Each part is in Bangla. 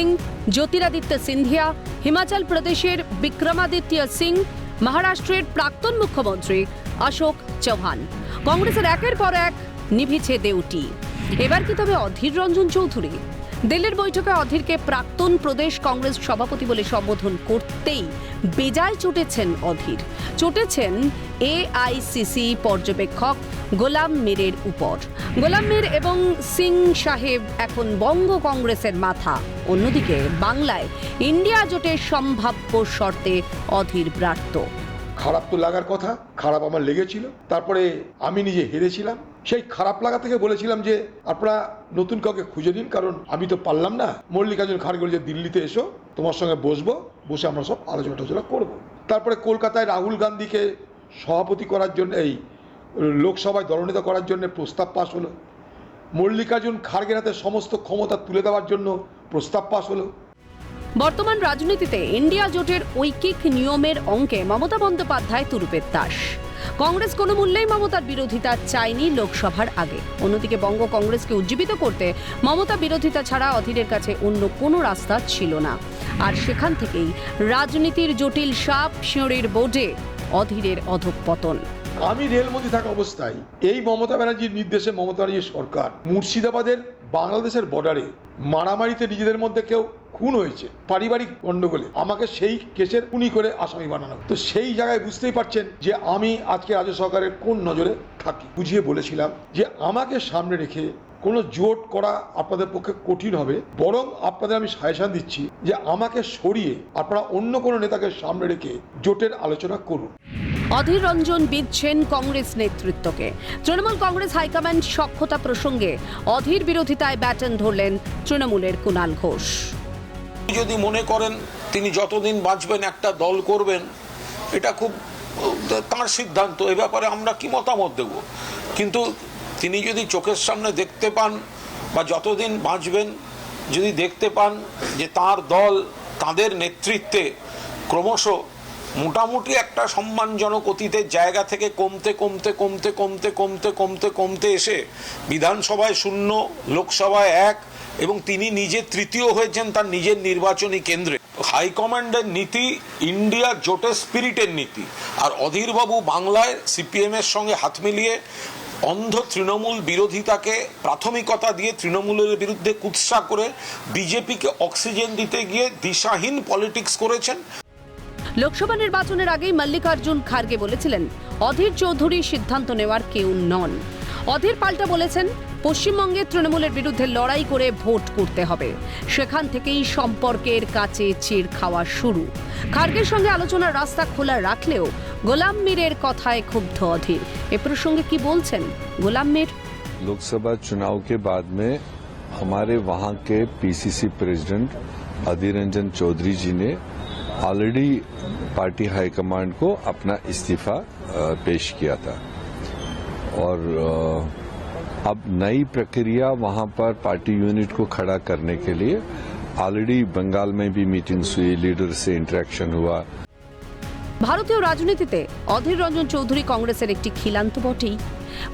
সিং, জ্যোতিরাদিত্য সিন্ধিয়া, হিমাচল প্রদেশের বিক্রমাদিত্য সিং, মহারাষ্ট্রের প্রাক্তন মুখ্যমন্ত্রী অশোক চৌহান। কংগ্রেসের একের পর এক নিভিছে দেউটি। এবার কি তবে অধীর রঞ্জন চৌধুরী? দিল্লির বৈঠকে অধীরকে প্রাক্তন প্রদেশ কংগ্রেস সভাপতি বলে সম্বোধন করতেই বেজায় চটেছেন অধীর। চটেছেন এআইসিসি পর্যবেক্ষক গোলাম মীরের উপর। গোলাম মীর এবং সিং সাহেব এখন বঙ্গ কংগ্রেসের মাথা। অন্যদিকে বাংলায় ইন্ডিয়া জোটের সম্ভাব্য শর্তে অধীর ব্রাত্য। খারাপ তো লাগার কথা, খারাপ আমার লেগেছিল। তারপরে আমি নিজে হেরেছিলাম। সেই খারাপ লাগা থেকে বলেছিলাম যে আপনারা নতুন কাউকে খুঁজে নিন, কারণ আমি তো পারলাম না। মল্লিকার্জুন খাড়গে যে দিল্লিতে এসো, তোমার সঙ্গে বসবো, বসে আমরা সব আলোচনা টালোচনা করবো। তারপরে কলকাতায় রাহুল গান্ধীকে সভাপতি করার জন্য, এই লোকসভায় দলনেতা করার জন্য প্রস্তাব পাশ হলো। মল্লিকার্জুন খাড়গের হাতে সমস্ত ক্ষমতা তুলে দেওয়ার জন্য প্রস্তাব পাশ হলো। বর্তমান রাজনীতিতে ইন্ডিয়া জোটের ঐকিক নিয়মের অঙ্কে মমতা বন্দ্যোপাধ্যায় তুরুপের তাস। কংগ্রেস কোনো মূল্যেই মমতার বিরোধিতা চায়নি লোকসভার আগে। অন্যদিকে বঙ্গ কংগ্রেসকে উজ্জীবিত করতে মমতা বিরোধিতা ছাড়া অধীরের কাছে অন্য কোনো রাস্তা ছিল না। আর সেখান থেকেই রাজনীতির জটিল সাপ সিঁড়ির বোর্ডে অধীরের অধঃপতন। আমি রেলমন্ত্রী থাকা অবস্থায় এই মমতা ব্যানার্জির নির্দেশে মমতা ব্যানার্জির সরকার মুর্শিদাবাদের বাংলাদেশের বর্ডারে মারামারিতে নিজেদের মধ্যে কেউ খুন হয়েছে পারিবারিক গন্ডগোলে, আমাকে সেই কেসের খুনি করে আসামি বানানো। তো সেই জায়গায় বুঝতেই পারছেন যে আমি আজকে রাজ্য সরকারের কোন নজরে থাকি। বুঝিয়ে বলেছিলাম যে আমাকে সামনে রেখে কোনো জোট করা আপনাদের পক্ষে কঠিন হবে, বরং আপনাদের আমি সাজেশন দিচ্ছি যে আমাকে সরিয়ে আপনারা অন্য কোনো নেতাকে সামনে রেখে জোটের আলোচনা করুন। অধীর রঞ্জন বিঁধছেন কংগ্রেস নেতৃত্বকে। তৃণমূল কংগ্রেস হাইকমান্ড সখ্যতা প্রসঙ্গে অধীর বিরোধিতায় ব্যাটন ধরলেন তৃণমূলের কুণাল ঘোষ। যদি মনে করেন তিনি যতদিন বাঁচবেন একটা দল করবেন, এটা খুব তাঁর সিদ্ধান্ত। এ ব্যাপারে আমরা কি মতামত দেব? কিন্তু তিনি যদি চোখের সামনে দেখতে পান বা যতদিন বাঁচবেন যদি দেখতে পান যে তার দল তাদের নেতৃত্বে ক্রমশ মোটামুটি একটা সম্মানজনক অতীতের জায়গা থেকে কমতে কমতে কমতে কমতে কমতে কমতে কমতে এসে বিধানসভায় 0, লোকসভায় 1 এবং তিনি নিজে তৃতীয় হয়েছেন তার নিজের নির্বাচনী কেন্দ্রে। হাইকমান্ডের নীতি ইন্ডিয়া জোটের স্পিরিটের নীতি। আর অধীরবাবু বাংলায় সিপিএমের সঙ্গে হাত মিলিয়ে অন্ধ তৃণমূল বিরোধিতাকে প্রাথমিকতা দিয়ে তৃণমূলের বিরুদ্ধে কুৎসা করে বিজেপিকে অক্সিজেন দিতে গিয়ে দিশাহীন পলিটিক্স করেছেন। লোকসভা নির্বাচনের আগেই মল্লিকার্জুন খাড়গে বলেছিলেন অধীর চৌধুরী সিদ্ধান্ত নেওয়ার কেউ নন। অধীর পাল্টা বলেছেন পশ্চিমবঙ্গে তৃণমূলের বিরুদ্ধে লড়াই করে ভোট করতে হবে। সেখান থেকেই সম্পর্কের কাছে চিড় খাওয়া শুরু। খাড়গের সঙ্গে আলোচনার রাস্তা খোলা রাখলেও গোলাম মীরের কথায় ক্ষুব্ধ অধীর। এ প্রসঙ্গে কি বলছেন গোলাম মীর? लोकसभा चुनाव के बाद में हमारे वहां के पीसीसी प्रेसिडेंट अधीर रंजन चौधरी जी ने ऑलरेडी पार्टी हाईकमांड को अपना इस्तीफा पेश किया था और अब नई प्रक्रिया वहां पर पार्टी यूनिट को खड़ा करने के लिए ऑलरेडी बंगाल में भी मीटिंग्स हुई, लीडर से इंटरेक्शन हुआ। ভারতীয় রাজনীতিতে অধীর রঞ্জন চৌধুরী কংগ্রেসের একটি খিলান্ত বটেই।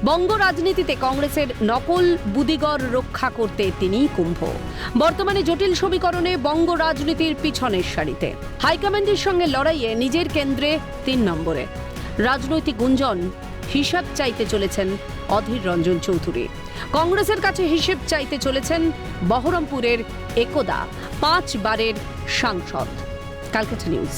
বঙ্গ রাজনীতিতে কংগ্রেসের নকল বুদিগর রক্ষা করতে তিনিই কুম্ভ। বর্তমানে জটিল সমীকরণে বঙ্গ রাজনীতির পিছনের সারিতে। হাইকমান্ডের সঙ্গে লড়াইয়ে নিজের কেন্দ্রে 3 নম্বরে। রাজনৈতিক গুঞ্জন হিসাব চাইতে চলেছেন অধীর রঞ্জন চৌধুরী। কংগ্রেসের কাছে হিসেব চাইতে চলেছেন বহরমপুরের একদা 5 বারের সাংসদ। ক্যালকাটা নিউজ।